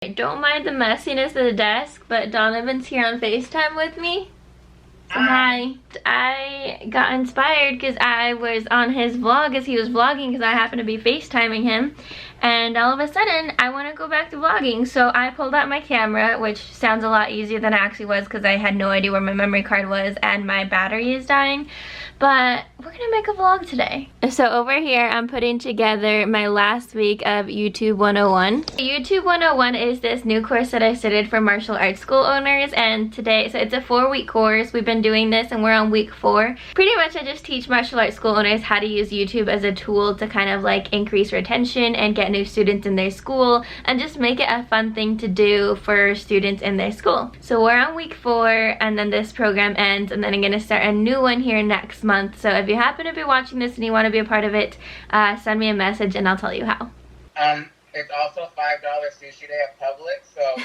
Don't mind the messiness of the desk, but Donovan's here on FaceTime with me. So hi. I got inspired because I was on his vlog as he was vlogging because I happened to be FaceTiming him. And all of a sudden, I want to go back to vlogging. So I pulled out my camera, which sounds a lot easier than it actually was because I had no idea where my memory card was and my battery is dying. But we're gonna make a vlog today. So over here, I'm putting together my last week of YouTube 101. YouTube 101 is this new course that I started for martial arts school owners, and today, so it's a 4-week course. We've been doing this and we're on week 4. Pretty much I just teach martial arts school owners how to use YouTube as a tool to kind of like increase retention and get new students in their school and just make it a fun thing to do for students in their school. So we're on week 4 and then this program ends, and then I'm gonna start a new one here next month. So if you happen to be watching this and you want to be a part of it, send me a message and I'll tell you how. It's also $5 sushi day at Publix, so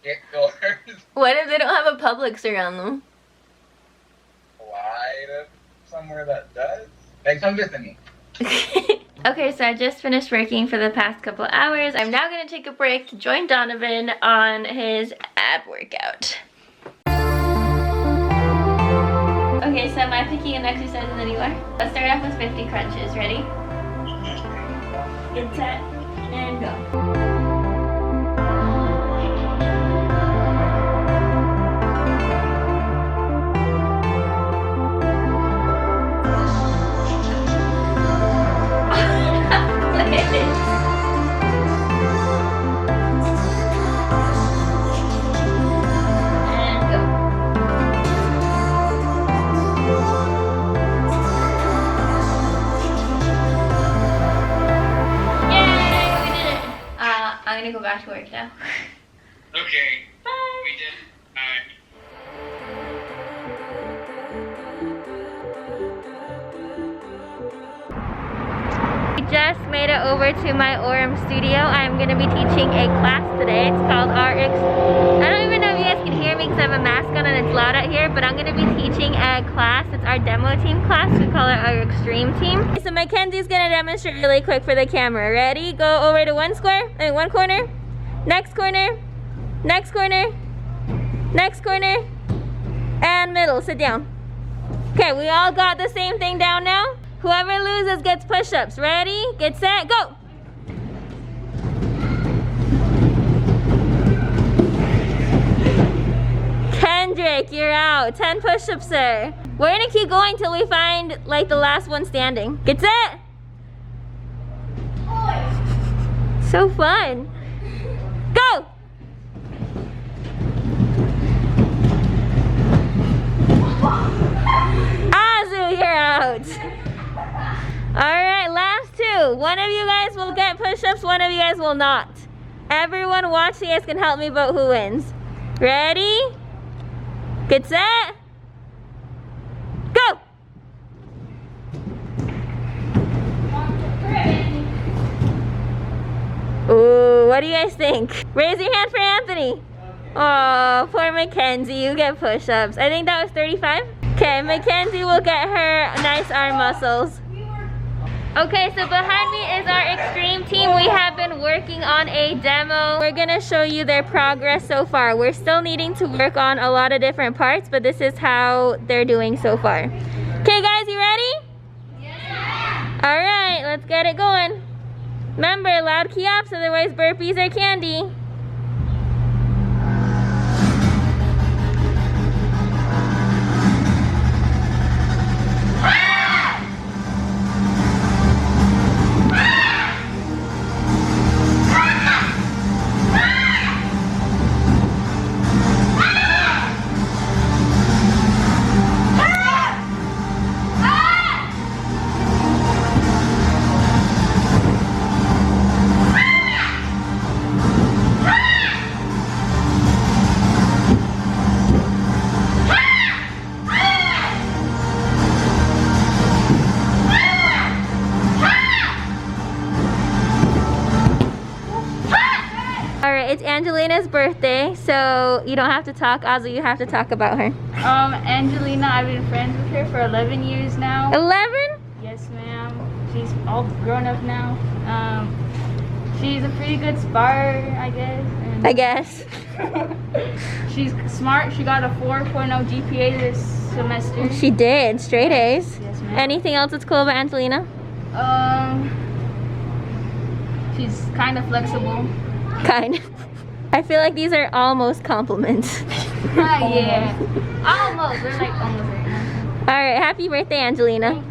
get yours. What if they don't have a Publix around them? Why somewhere that does? Like, come visit me. Okay, so I just finished working for the past couple of hours. I'm now going to take a break to join Donovan on his ab workout. Okay, so am I picking an exercise than you are? Let's start off with 50 crunches. Ready? Get set and go. I'm gonna go back to work now. Okay. Bye. We did. I just made it over to my Orem studio. I'm gonna be teaching a class today. It's called RX. I don't even know if you guys can hear me because I have a mask on and it's loud out here, but I'm gonna be teaching a class. It's our demo team class. We call it our extreme team. So Mackenzie's gonna demonstrate really quick for the camera. Ready? Go over to one corner, next corner, next corner, next corner, and middle. Sit down. Okay, we all got the same thing down now? Whoever loses gets push-ups. Ready? Get set, go! Kendrick, you're out. 10 push-ups, sir. We're gonna keep going till we find like the last one standing. Get set! So fun. Go! Azu, you're out. Alright, last 2. One of you guys will get push-ups, one of you guys will not. Everyone watching, you guys can help me vote who wins. Ready? Get set? Go! Ooh, what do you guys think? Raise your hand for Anthony. Oh, poor Mackenzie, you get push-ups. I think that was 35. Okay, Mackenzie will get her nice arm muscles. Okay, so behind me is our extreme team. We have been working on a demo. We're gonna show you their progress so far. We're still needing to work on a lot of different parts, but this is how they're doing so far. Okay guys, you ready? Yeah! All right, let's get it going. Remember, loud kiops, otherwise burpees are candy. It's Angelina's birthday, so you don't have to talk. Azu, you have to talk about her. Angelina, I've been friends with her for 11 years now. 11? Yes, ma'am. She's all grown up now. She's a pretty good sparrer, I guess. And I guess. she's smart. She got a 4.0 GPA this semester. She did. Straight A's. Yes, ma'am. Anything else that's cool about Angelina? She's kind of flexible. Kind. I feel like these are almost compliments. Yeah. Almost. We're like almost right now. Alright, happy birthday, Angelina. Thank you.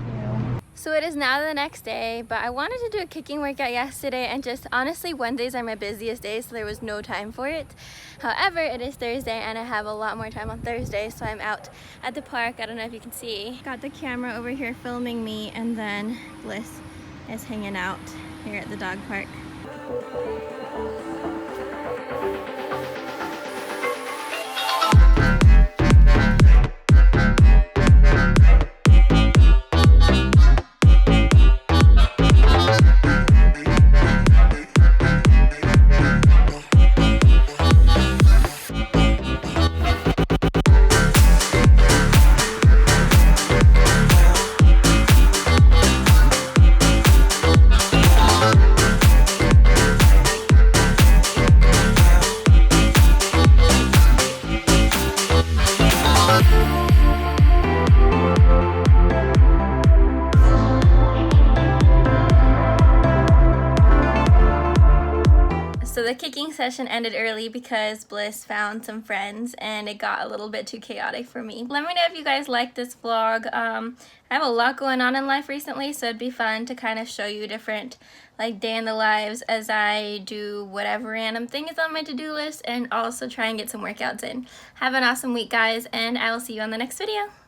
So it is now the next day, but I wanted to do a kicking workout yesterday, and just honestly Wednesdays are my busiest days, so there was no time for it. However, it is Thursday and I have a lot more time on Thursday, so I'm out at the park. I don't know if you can see. Got the camera over here filming me, and then Bliss is hanging out here at the dog park. So the kicking session ended early because Bliss found some friends and it got a little bit too chaotic for me. Let me know if you guys like this vlog. I have a lot going on in life recently, so it'd be fun to kind of show you different like day in the lives as I do whatever random thing is on my to-do list, and also try and get some workouts in. Have an awesome week, guys, and I will see you on the next video.